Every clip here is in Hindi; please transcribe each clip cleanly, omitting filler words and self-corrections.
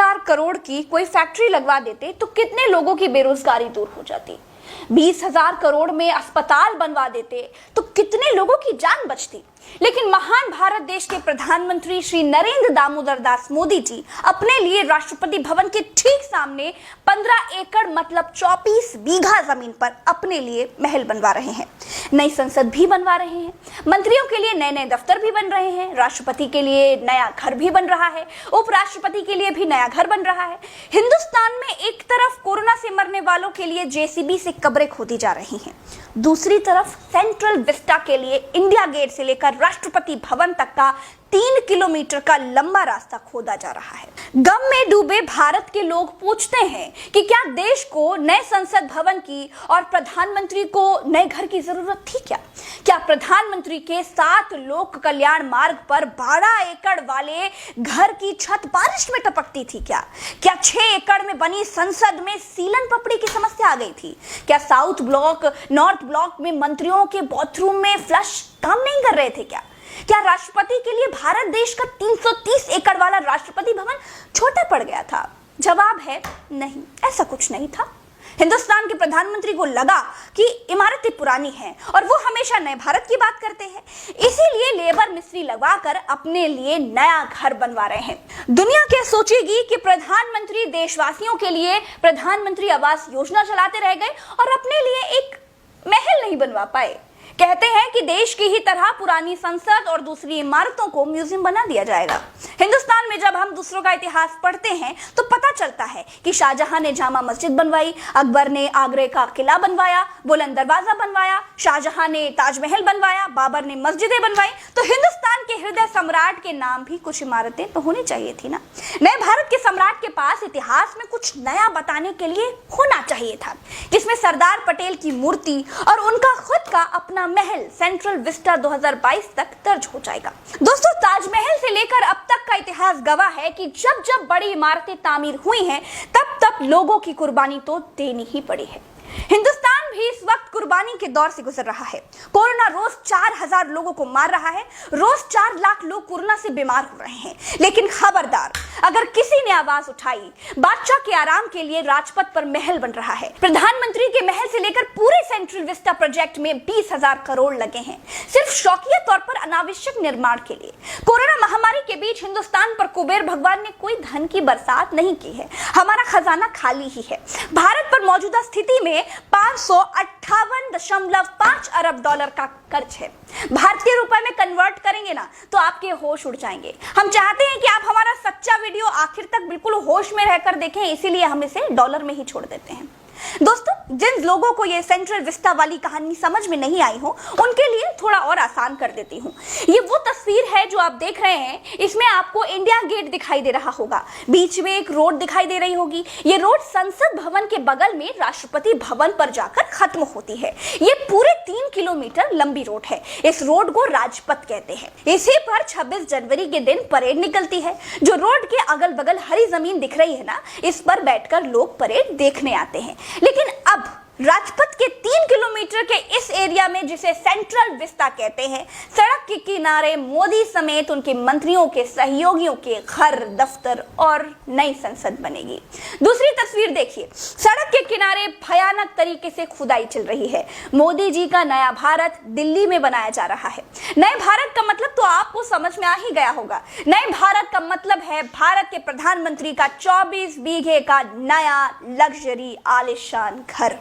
20,000 करोड़ की कोई फैक्ट्री लगवा देते तो कितने लोगों की बेरोजगारी दूर हो जाती। 20,000 करोड़ में अस्पताल बनवा देते तो कितने लोगों की जान बचती। लेकिन महान भारत देश के प्रधानमंत्री श्री नरेंद्र दामोदर दास मोदी जी अपने लिए राष्ट्रपति भवन के ठीक सामने 15 एकड़ मतलब 24 बीघा जमीन पर अपने लिए महल बनवा रहे हैं। नई संसद भी बनवा रहे हैं, मंत्रियों के लिए नए नए दफ्तर भी बन रहे हैं, राष्ट्रपति के लिए नया घर भी बन रहा है, उपराष्ट्रपति के लिए भी नया घर बन रहा है। हिंदुस्तान में एक तरफ कोरोना से मरने वालों के लिए जेसीबी से कब्रें खोदी जा रही हैं, दूसरी तरफ सेंट्रल विस्टा के लिए इंडिया गेट से लेकर राष्ट्रपति भवन तक का 3 किलोमीटर का लंबा रास्ता खोदा जा रहा है। गम में डूबे भारत के लोग पूछते हैं कि क्या देश को नए संसद भवन की और प्रधानमंत्री को नए घर की जरूरत थी क्या प्रधानमंत्री के 7 लोक कल्याण मार्ग पर 12 एकड़ वाले घर की छत बारिश में टपकती थी क्या 6 एकड़ में बनी संसद में सीलन पपड़ी की समस्या आ गई थी? क्या साउथ ब्लॉक नॉर्थ ब्लॉक में मंत्रियों के बाथरूम में फ्लश काम नहीं कर रहे थे क्या राष्ट्रपति के लिए भारत देश का 330 एकड़ वाला राष्ट्रपति भवन छोटा पड़ गया था? जवाब है नहीं, ऐसा कुछ नहीं था। हिंदुस्तान के प्रधानमंत्री को लगा कि इमारतें पुरानी हैं और वो हमेशा नए भारत की बात करते हैं, इसीलिए लेबर मिस्त्री लगवाकर अपने लिए नया घर बनवा रहे हैं। दुनिया क्या सोचेगी कि प्रधानमंत्री देशवासियों के लिए प्रधानमंत्री आवास योजना चलाते रह गए और अपने लिए एक महल नहीं बनवा पाए। कहते हैं कि देश की ही तरह पुरानी संसद और दूसरी इमारतों को म्यूजियम बना दिया जाएगा। हिंदुस्तान में जब हम दूसरों का इतिहास पढ़ते हैं तो पता चलता है कि शाहजहां ने जामा मस्जिद बनवाई, अकबर ने आगरे का किला बनवाया, बुलंद दरवाजा बनवाया, शाहजहां ने ताजमहल बनवाया, बाबर ने मस्जिदें बनवाई। तो हिंदुस्तान के हृदय सम्राट के नाम भी कुछ इमारतें तो होनी चाहिए थी ना। नए भारत के सम्राट के पास इतिहास में कुछ नया बताने के लिए होना चाहिए था, जिसमें सरदार पटेल की मूर्ति और उनका खुद का अपना महल सेंट्रल विस्टा 2022 तक दर्ज हो जाएगा। दोस्तों, ताजमहल से लेकर अब तक का इतिहास गवाह है कि जब जब बड़ी इमारतें तामीर हुई हैं तब तब लोगों की कुर्बानी तो देनी ही पड़ी है। हिंदुस्तान भी इस वक्त कुर्बानी के दौर से गुजर रहा है। कोरोना रोज 4,000 लोगों को मार रहा है, रोज 4 लाख लोग कोरोना से बीमार हो रहे हैं। लेकिन खबरदार, अगर किसी ने आवाज उठाई, बादशाह के आराम के लिए राजपथ पर महल बन रहा है। प्रधानमंत्री के महल से लेकर पूरे सेंट्रल विस्टा प्रोजेक्ट में 20,000 करोड़ लगे हैं, सिर्फ शौकिया तौर पर अनावश्यक निर्माण के लिए। कोरोना महामारी के बीच हिंदुस्तान पर कुबेर भगवान ने कोई धन की बरसात नहीं की है, हमारा खजाना खाली ही है। भारत पर मौजूदा स्थिति में 558.5 अरब डॉलर का कर्ज है। भारतीय रुपए में कन्वर्ट करेंगे ना तो आपके होश उड़ जाएंगे। हम चाहते हैं कि आप हमारा सच्चा वीडियो आखिर तक बिल्कुल होश में रहकर देखें, इसीलिए हम इसे डॉलर में ही छोड़ देते हैं। दोस्तों, जिन लोगों को ये सेंट्रल विस्टा वाली कहानी समझ में नहीं आई हो उनके लिए थोड़ा और आसान कर देती हूँ। ये वो तस्वीर है जो आप देख रहे हैं, इसमें आपको इंडिया गेट दिखाई दे रहा होगा, बीच में एक रोड दिखाई दे रही होगी। ये रोड संसद भवन के बगल में राष्ट्रपति भवन पर जाकर खत्म होती है। ये पूरे 3 किलोमीटर लंबी रोड है। इस रोड को राजपथ कहते हैं। इसी पर 26 जनवरी के दिन परेड निकलती है। जो रोड के अगल बगल हरी जमीन दिख रही है ना, इस पर बैठकर लोग परेड देखने आते हैं। लेकिन अब राजपथ के 3 किलोमीटर के इस एरिया में, जिसे सेंट्रल विस्टा कहते हैं, सड़क के किनारे मोदी समेत उनके मंत्रियों के सहयोगियों के घर, दफ्तर और नई संसद बनेगी। दूसरी तस्वीर देखिए, सड़क के किनारे भयानक तरीके से खुदाई चल रही है। मोदी जी का नया भारत दिल्ली में बनाया जा रहा है। नए भारत का मतलब तो आपको समझ में आ ही गया होगा। नए भारत का मतलब है भारत के प्रधानमंत्री का 24 बीघे का नया लग्जरी आलीशान घर।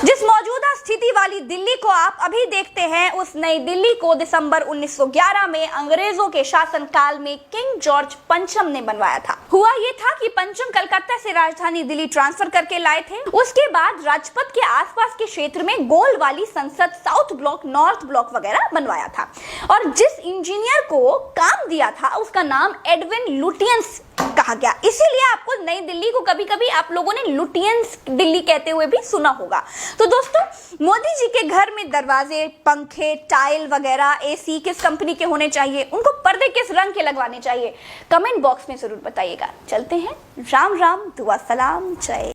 जिस मौजूदा स्थिति वाली दिल्ली को आप अभी देखते हैं, उस नई दिल्ली को दिसंबर 1911 में अंग्रेजों के शासनकाल में किंग जॉर्ज पंचम ने बनवाया था। हुआ ये था कि पंचम कलकत्ता से राजधानी दिल्ली ट्रांसफर करके लाए थे। उसके बाद राजपथ के आसपास के क्षेत्र में गोल वाली संसद, साउथ ब्लॉक, नॉर्थ ब्लॉक वगैरह बनवाया था। और जिस इंजीनियर को काम दिया था उसका नाम एडविन लुटियंस कहा गया। इसीलिए आपको नई दिल्ली को कभी कभी आप लोगों ने लुटियंस दिल्ली कहते हुए भी सुना होगा। तो दोस्तों, मोदी जी के घर में दरवाजे, पंखे, टाइल वगैरह, एसी किस कंपनी के होने चाहिए, उनको पर्दे किस रंग के लगवाने चाहिए, कमेंट बॉक्स में जरूर बताइएगा। चलते हैं, राम राम, दुआ सलाम, जय।